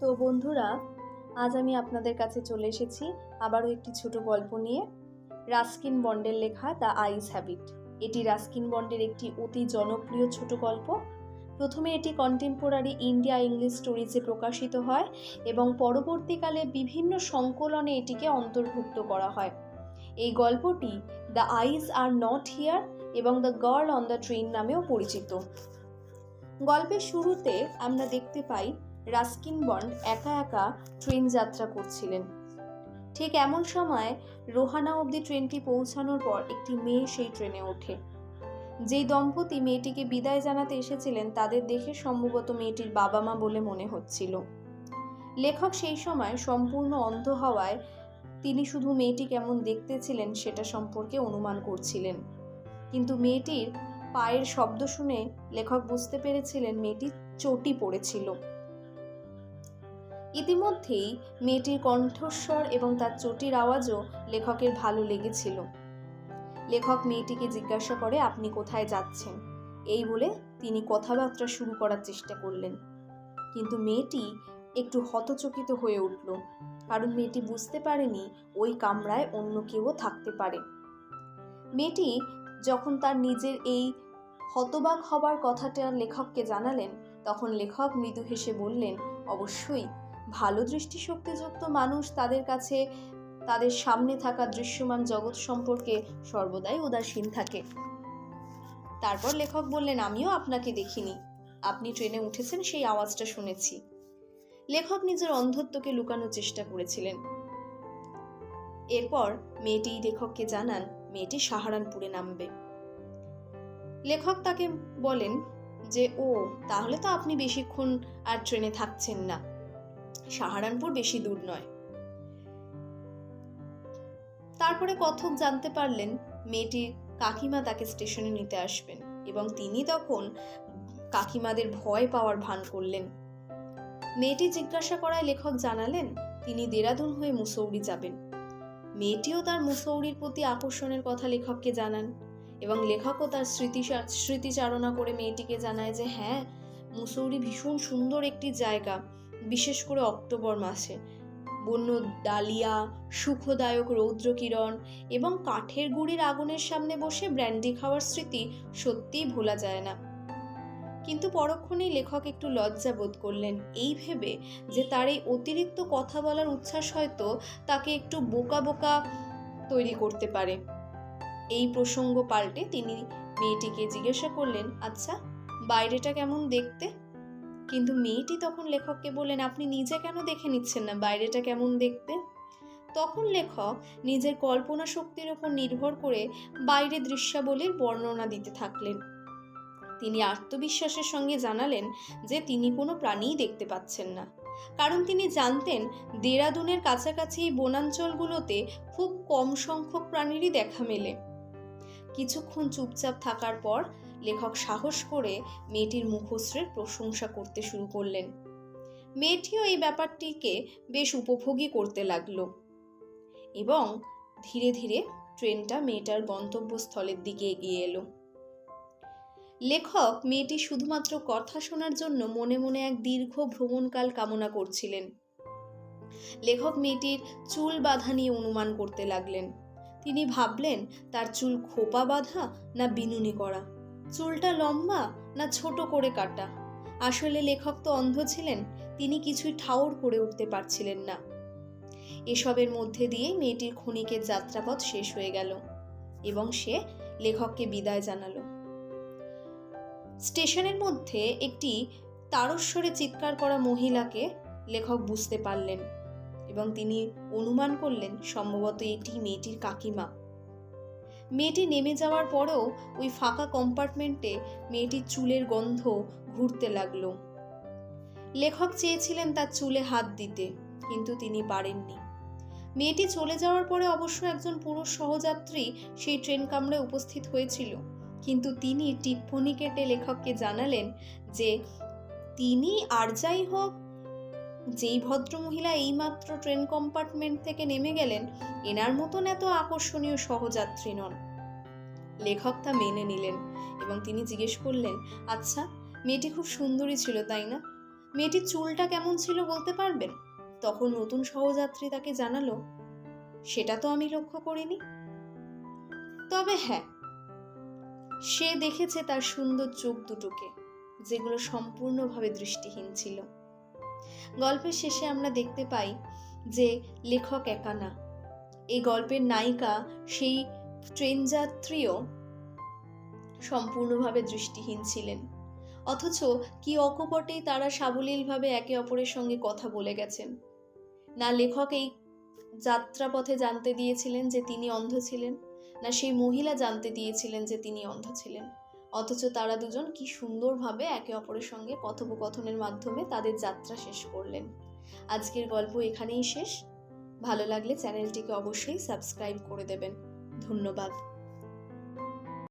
তো বন্ধুরা, আজ আমি আপনাদের কাছে চলে এসেছি আবারও একটি ছোট গল্প নিয়ে। রাস্কিন বন্ডের লেখা দ্য আইস হ্যাবিট। এটি রাস্কিন বন্ডের একটি অতি জনপ্রিয় ছোট গল্প। প্রথমে এটি কন্টেম্পোরারি ইন্ডিয়া ইংলিশ স্টোরিজে প্রকাশিত হয় এবং পরবর্তীকালে বিভিন্ন সংকলনে এটিকে অন্তর্ভুক্ত করা হয়। এই গল্পটি the eyes are not here এবং the girl on the train নামেও পরিচিত। গল্পের শুরুতে আমরা দেখতে পাই রাস্কিন বন্ড একা একা ট্রেন যাত্রা করছিলেন। ঠিক এমন সময় রোহানা অবধি ট্রেনটি পৌঁছানোর পর একটি মেয়ে সেই ট্রেনে ওঠে। যেই দম্পতি মেয়েটিকে বিদায় জানাতে এসেছিলেন তাদের দেখে সম্ভবত মেয়েটির বাবা মা বলে মনে হচ্ছিল। লেখক সেই সময় সম্পূর্ণ অন্ধ হওয়ায় তিনি শুধু মেয়েটি কেমন দেখতে ছিলেন সেটা সম্পর্কে অনুমান করছিলেন, কিন্তু মেয়েটির পায়ের শব্দ শুনে লেখক বুঝতে পেরেছিলেন মেয়েটি চটি পড়েছিল। ইতিমধ্যেই মেয়েটির কণ্ঠস্বর এবং তার চটির আওয়াজও লেখকের ভালো লেগেছিল। লেখক মেয়েটিকে জিজ্ঞাসা করে, আপনি কোথায় যাচ্ছেন? এই বলে তিনি কথাবার্তা শুরু করার চেষ্টা করলেন, কিন্তু মেয়েটি একটু হতচকিত হয়ে উঠল, কারণ মেয়েটি বুঝতে পারেনি ওই কামরায় অন্য কেউ থাকতে পারে। মেয়েটি যখন তার নিজের এই হতবাক হবার কথাটা লেখককে জানালেন, তখন লেখক মৃদু হেসে বললেন, অবশ্যই ভালো দৃষ্টিশক্তিযুক্ত মানুষ তাদের কাছে তাদের সামনে থাকা দৃশ্যমান জগৎ সম্পর্কে সর্বদাই উদাসীন থাকে। তারপর লেখক বললেন, আমিও আপনাকে দেখিনি, আপনি ট্রেনে উঠেছেন সেই আওয়াজটা শুনেছি। লেখক নিজের অন্ধত্বকে লুকানোর চেষ্টা করেছিলেন। এরপর মেয়েটি লেখককে জানান মেয়েটি সাহারানপুরে নামবে। লেখক তাকে বলেন যে, ও তাহলে তো আপনি বেশিক্ষণ আর ট্রেনে থাকছেন না, সাহারানপুর বেশি দূর নয়। তারপরে কথক জানতে পারলেন মেয়েটির কাকিমা তাকে স্টেশনে নিতে আসবেন এবং তিনি তখন কাকিমাদের ভয় পাওয়ার ভান করলেন। মেয়েটি জিজ্ঞাসা করায় লেখক জানালেন তিনি দেরাদুন হয়ে মুসৌরি যাবেন। মেয়েটিও তার মুসৌরির প্রতি আকর্ষণের কথা লেখককে জানান এবং লেখকও তার স্মৃতিচারণা করে মেয়েটিকে জানায় যে হ্যাঁ, মুসৌরি ভীষণ সুন্দর একটি জায়গা, বিশেষ করে অক্টোবর মাসে বন্য ডালিয়া, সুখদায়ক রৌদ্রকিরণ এবং কাঠের গুঁড়ির আগুনের সামনে বসে ব্র্যান্ডি খাওয়ার স্মৃতি সত্যিই ভোলা যায় না। কিন্তু পরক্ষণেই লেখক একটু লজ্জা বোধ করলেন, এই ভেবে যে তার এই অতিরিক্ত কথা বলার উচ্ছ্বাস হয়তো তাকে একটু বোকা বোকা তৈরি করতে পারে। এই প্রসঙ্গ পাল্টে তিনি মেয়েটিকে জিজ্ঞাসা করলেন, আচ্ছা বাইরেটা কেমন দেখতে? কিন্তু মেয়েটি তখন লেখককে বললেন, আপনি নিজে কেন দেখে নিচ্ছেন না বাইরেটা কেমন দেখতে? তখন লেখক নিজের কল্পনা শক্তির উপর নির্ভর করে বাইরে দৃশ্যাবলীর বর্ণনা দিতে থাকলেন। তিনি আত্মবিশ্বাসের সঙ্গে জানালেন যে তিনি কোনো প্রাণীই দেখতে পাচ্ছেন না, কারণ তিনি জানতেন দেরাদুনের কাছাকাছি বনাঞ্চলগুলোতে খুব কম সংখ্যক প্রাণীরই দেখা মেলে। কিছুক্ষণ চুপচাপ থাকার পর লেখক সাহস করে মেয়েটির মুখশ্রীর প্রশংসা করতে শুরু করলেন। মেয়েটিও এই ব্যাপারটিকে বেশ উপভোগী করতে লাগলো এবং ধীরে ধীরে ট্রেনটা মেয়েটার গন্তব্যস্থলের দিকে এগিয়ে এলো। লেখক মেয়েটি শুধুমাত্র কথা শোনার জন্য মনে মনে এক দীর্ঘ ভ্রমণকাল কামনা করছিলেন। লেখক মেয়েটির চুল বাঁধা নিয়ে অনুমান করতে লাগলেন। তিনি ভাবলেন তার চুল খোপা বাঁধা না বিনুনি করা, চুলটা লম্বা না ছোট করে কাটা। আসলে লেখক তো অন্ধ ছিলেন, তিনি কিছুই ঠাউর করে উঠতে পারছিলেন না। এসবের মধ্যে দিয়ে মেয়েটির ক্ষণিকের যাত্রাপথ শেষ হয়ে গেল এবং সে লেখককে বিদায় জানালো। স্টেশনের মধ্যে একটি তারস্বরে চিৎকার করা মহিলাকে লেখক বুঝতে পারলেন এবং তিনি অনুমান করলেন সম্ভবত এটি মেয়েটির কাকিমা। মেয়েটি নেমে যাওয়ার পরেও ওই ফাঁকা কম্পার্টমেন্টে মেয়েটির চুলের গন্ধ ঘুরতে লাগলো। লেখক চেয়েছিলেন তার চুলে হাত দিতে, কিন্তু তিনি পারেননি। মেয়েটি চলে যাওয়ার পরে অবশ্য একজন পুরুষ সহযাত্রী সেই ট্রেন কামরায় উপস্থিত হয়েছিল, কিন্তু তিনি টিপ্পনি কেটে লেখককে জানালেন যে তিনি আর যাই হোক, যেই ভদ্রমহিলা এইমাত্র ট্রেন কম্পার্টমেন্ট থেকে নেমে গেলেন এনার মতন এত আকর্ষণীয় সহযাত্রী নন। লেখক তা মেনে নিলেন এবং তিনি জিজ্ঞেস করলেন, আচ্ছা মেয়েটি খুব সুন্দরী ছিল তাই না? মেয়েটির চুলটা কেমন ছিল বলতে পারবেন? তখন নতুন সহযাত্রী তাকে জানালো, সেটা তো আমি লক্ষ্য করিনি। তবে হ্যাঁ, সে দেখেছে তার সুন্দর চোখ দুটোকে, যেগুলো সম্পূর্ণভাবে দৃষ্টিহীন ছিল। গল্পের শেষে আমরা দেখতে পাই যে লেখক একা না, এই গল্পের নায়িকা সেই ট্রেন যাত্রীও সম্পূর্ণভাবে দৃষ্টিহীন ছিলেন, অথচ কি অকপটেই তারা সাবলীলভাবে একে অপরের সঙ্গে কথা বলে গেছেন। না লেখক এই যাত্রাপথে জানতে দিয়েছিলেন যে তিনি অন্ধ ছিলেন, না সেই মহিলা জানতে দিয়েছিলেন যে তিনি অন্ধ ছিলেন, অথচ তারা দুজন কি সুন্দরভাবে একে অপরের সঙ্গে কথোপকথনের মাধ্যমে তাদের যাত্রা শেষ করলেন। আজকের গল্প এখানেই শেষ। ভালো লাগলে চ্যানেলটিকে অবশ্যই সাবস্ক্রাইব করে দেবেন। ধন্যবাদ।